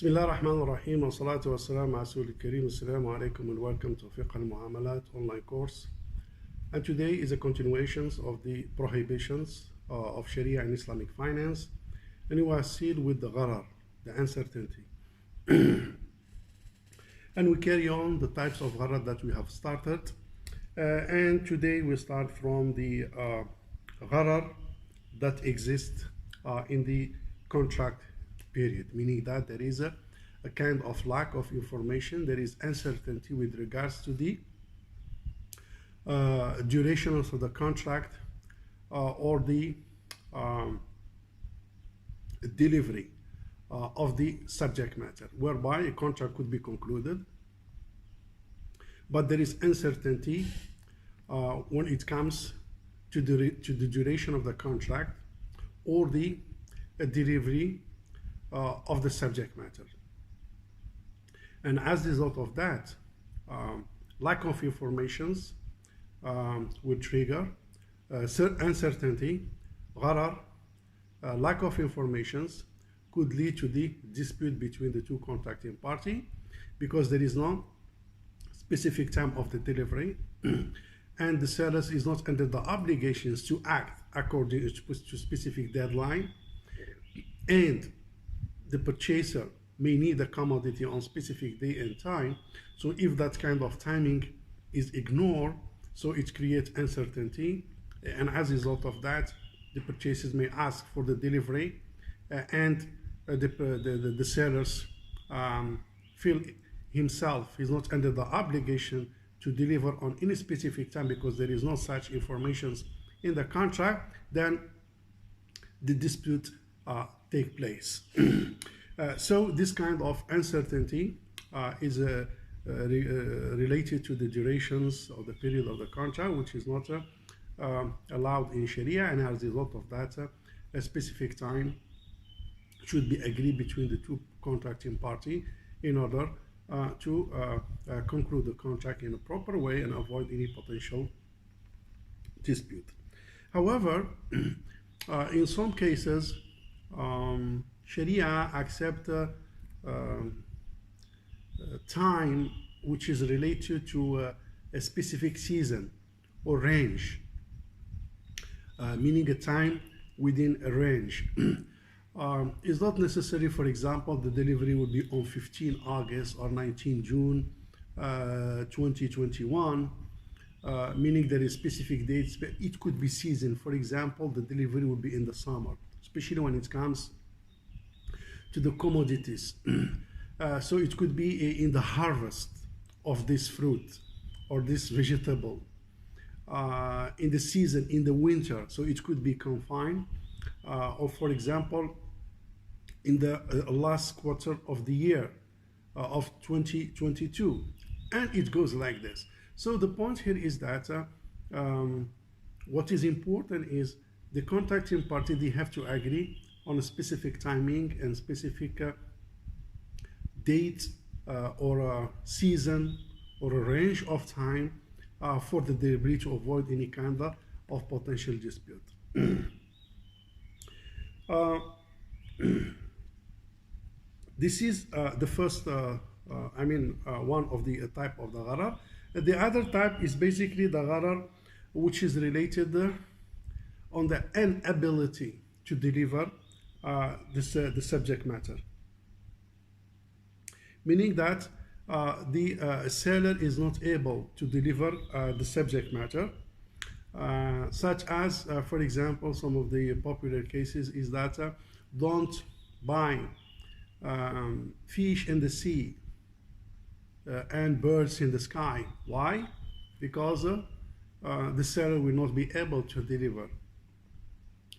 Bismillah ar-Rahman ar-Rahim wa salatu wa salam ala Rasul al-Kareem. Assalamu alaikum and welcome to Fiqh al-Muamalat online course. And today is a continuation of the prohibitions of Sharia and Islamic finance. And we are still with the Gharar, the uncertainty. And we carry on the types of Gharar that we have started. And today we start from the Gharar that exists in the contract period, meaning that there is a kind of lack of information, there is uncertainty with regards to the duration of the contract or the delivery of the subject matter, whereby a contract could be concluded, but there is uncertainty when it comes to the duration of the contract or the delivery of the subject matter. And as a result of that, lack of informations will trigger uncertainty, gharar, lack of informations could lead to the dispute between the two contracting parties because there is no specific time of the delivery and the seller is not under the obligations to act according to specific deadline, and the purchaser may need a commodity on specific day and time. So if that kind of timing is ignored, so it creates uncertainty, and as a result of that, the purchasers may ask for the delivery, and the sellers feel himself is not under the obligation to deliver on any specific time because there is no such information in the contract. Then the dispute take place. So this kind of uncertainty is related to the durations of the period of the contract, which is not allowed in Sharia, and as a result of that, a specific time should be agreed between the two contracting parties in order to conclude the contract in a proper way and avoid any potential dispute. However, in some cases, Sharia accepts time which is related to a specific season or range, meaning a time within a range. It's not necessary, for example, the delivery will be on 15 August or 19 June 2021, meaning there is specific dates, but it could be season. For example, the delivery will be in the summer, especially when it comes to the commodities. So it could be in the harvest of this fruit or this vegetable, in the season, in the winter, so it could be confined, or for example, in the last quarter of the year of 2022, and it goes like this. So the point here is that what is important is the contracting party, they have to agree on a specific timing and specific date or a season or a range of time for the delivery to avoid any kind of potential dispute. This is the first, one of the type of the gharar. The other type is basically the gharar which is related on the inability to deliver the subject matter, meaning that the seller is not able to deliver the subject matter, such as, for example, some of the popular cases is that don't buy fish in the sea and birds in the sky. Why? Because the seller will not be able to deliver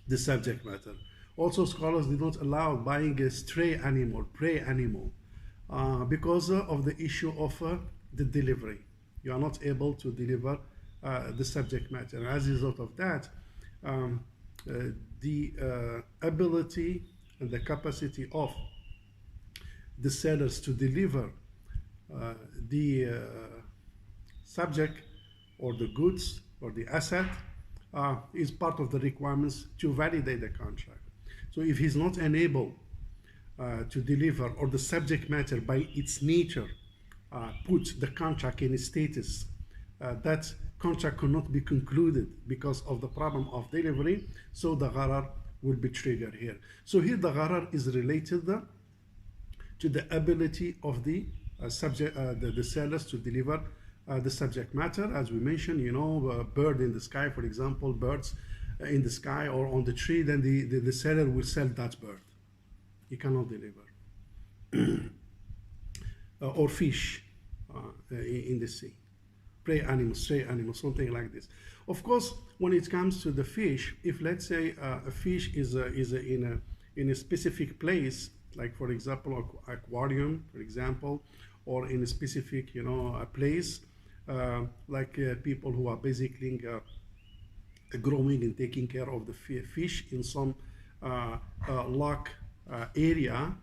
the subject matter. Also, scholars did not allow buying a stray animal, prey animal, because of the issue of the delivery. You are not able to deliver the subject matter. And as a result of that, the ability and the capacity of the sellers to deliver the subject or the goods or the asset is part of the requirements to validate the contract. So if he's not enabled to deliver, or the subject matter by its nature puts the contract in a status that contract cannot be concluded because of the problem of delivery, so the gharar will be triggered here. So here the gharar is related to the ability of the the sellers to deliver the subject matter. As we mentioned, you know, bird in the sky, for example, birds in the sky or on the tree, then the seller will sell that bird. He cannot deliver. Or fish in the sea, prey animals, stray animals, something like this. Of course, when it comes to the fish, if let's say a fish is in a specific place, like for example aquarium, for example, or in a specific, you know, a place, like people who are basically growing and taking care of the fish in some lock area,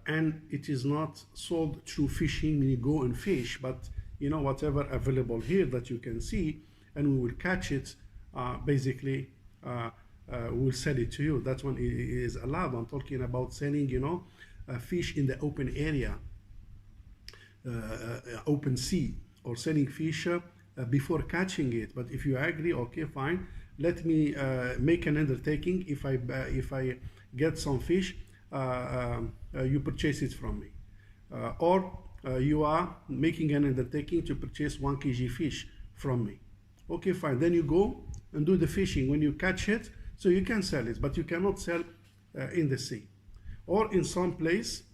and it is not sold through fishing, you go and fish, but you know, whatever available here that you can see, and we will catch it, basically we'll sell it to you. That's when it is allowed. I'm talking about selling, you know, fish in the open area, open sea, or selling fish before catching it. But if you agree, okay, fine, let me make an undertaking. If I get some fish, you purchase it from me, or you are making an undertaking to purchase 1 kg fish from me. Okay, fine. Then you go and do the fishing. When you catch it, so you can sell it, but you cannot sell in the sea or in some place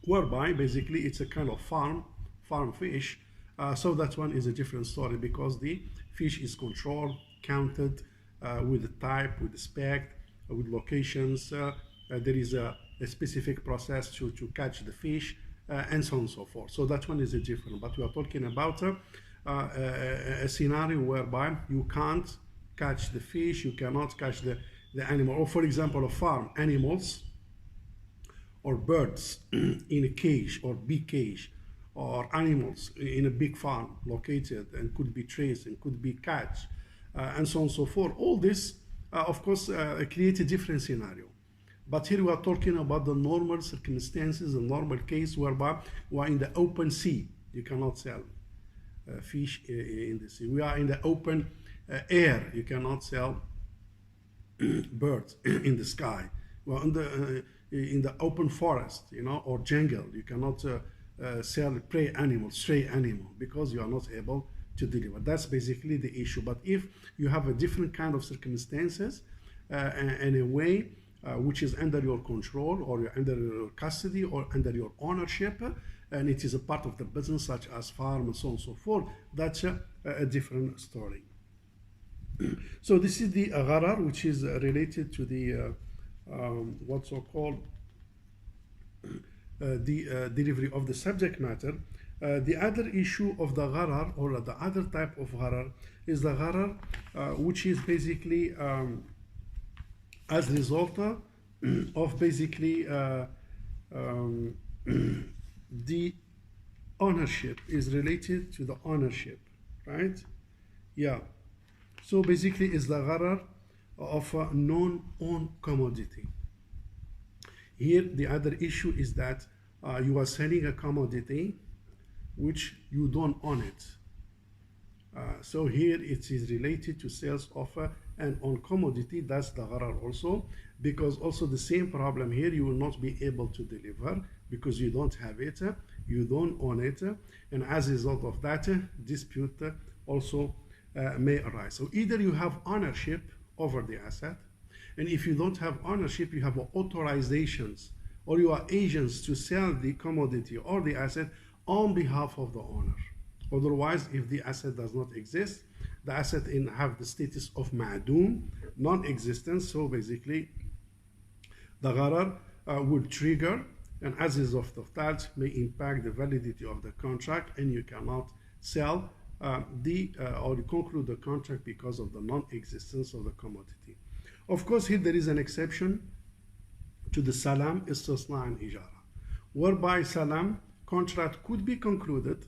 whereby basically it's a kind of farm fish. So that one is a different story, because the fish is controlled, counted with the type, with the spec, with locations. There is a specific process to catch the fish, and so on and so forth. So that one is a different. But we are talking about a scenario whereby you can't catch the fish, you cannot catch the animal. Or for example, a farm, animals or birds in a cage or big cage, or animals in a big farm located and could be traced and could be catched, and so on and so forth. All this, of course, create a different scenario. But here we are talking about the normal circumstances, the normal case whereby we are in the open sea. You cannot sell fish in the sea. We are in the open air. You cannot sell birds in the sky. We are in the open forest, you know, or jungle. You cannot sell prey animal, stray animal, because you are not able to deliver. That's basically the issue. But if you have a different kind of circumstances and a way which is under your control, or you're under your custody, or under your ownership, and it is a part of the business, such as farm and so on and so forth, that's a different story. So this is the gharar, which is related to the what's so called the delivery of the subject matter. The other issue of the gharar, or the other type of gharar, is the gharar which is basically as a result of basically the ownership is related to the ownership, right? Yeah. So basically it's the gharar of a non-owned commodity. Here the other issue is that you are selling a commodity which you don't own it. So here it is related to sales of an owned commodity. That's the gharar also, because also the same problem here, you will not be able to deliver because you don't have it, you don't own it, and as a result of that, dispute also may arise. So either you have ownership over the asset, and if you don't have ownership, you have authorizations, or you are agents to sell the commodity or the asset on behalf of the owner. Otherwise, if the asset does not exist, the asset have the status of ma'doom, non-existence. So basically, the gharar will trigger, and as a result of that, may impact the validity of the contract, and you cannot sell or conclude the contract because of the non-existence of the commodity. Of course, here there is an exception to the salam, istisna, and ijara, whereby salam contract could be concluded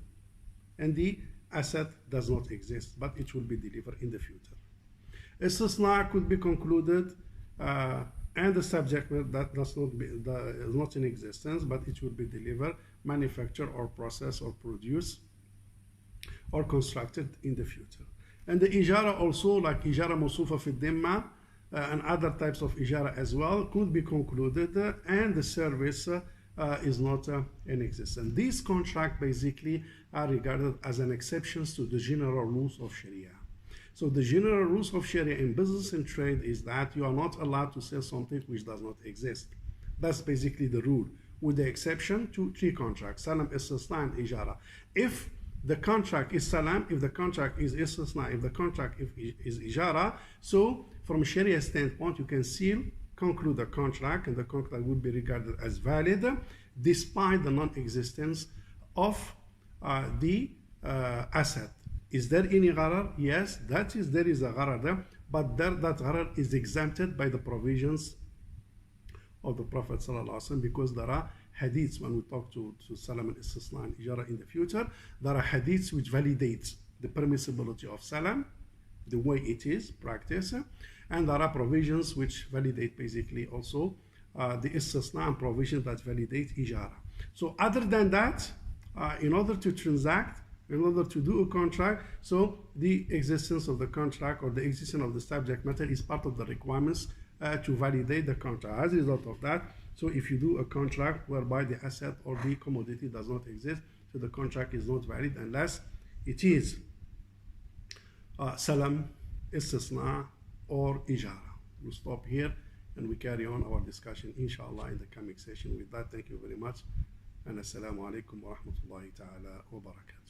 and the asset does not exist, but it will be delivered in the future. Istisna could be concluded and the subject matter that does not be is not in existence, but it will be delivered, manufactured, or processed, or produced, or constructed in the future. And the ijara also, like ijara mawsufa fi dhimma, and other types of ijara as well, could be concluded, and the service is not in existence. These contracts basically are regarded as an exceptions to the general rules of Sharia. So the general rules of Sharia in business and trade is that you are not allowed to sell something which does not exist. That's basically the rule, with the exception to 3 contracts: salam, istisna, and ijara. If the contract is salam, if the contract is istisna, if the contract is ijara, so from a Sharia standpoint, you can still conclude a contract, and the contract would be regarded as valid despite the non-existence of the asset. Is there any gharar? Yes, there is a gharar there, but that gharar is exempted by the provisions of the Prophet ﷺ, because there are hadiths, when we talk to salam and istisna and ijara in the future, there are hadiths which validate the permissibility of salam, the way it is practiced, and there are provisions which validate basically also the istisna, and provisions that validate ijara. So other than that, in order to transact, in order to do a contract, so the existence of the contract or the existence of the subject matter is part of the requirements to validate the contract. As a result of that, so if you do a contract whereby the asset or the commodity does not exist, so the contract is not valid unless it is salam, istisna, or ijara. We'll stop here and we carry on our discussion inshallah in the coming session. With that, thank you very much, and assalamu alaikum wa rahmatullahi ta'ala wa barakatuh.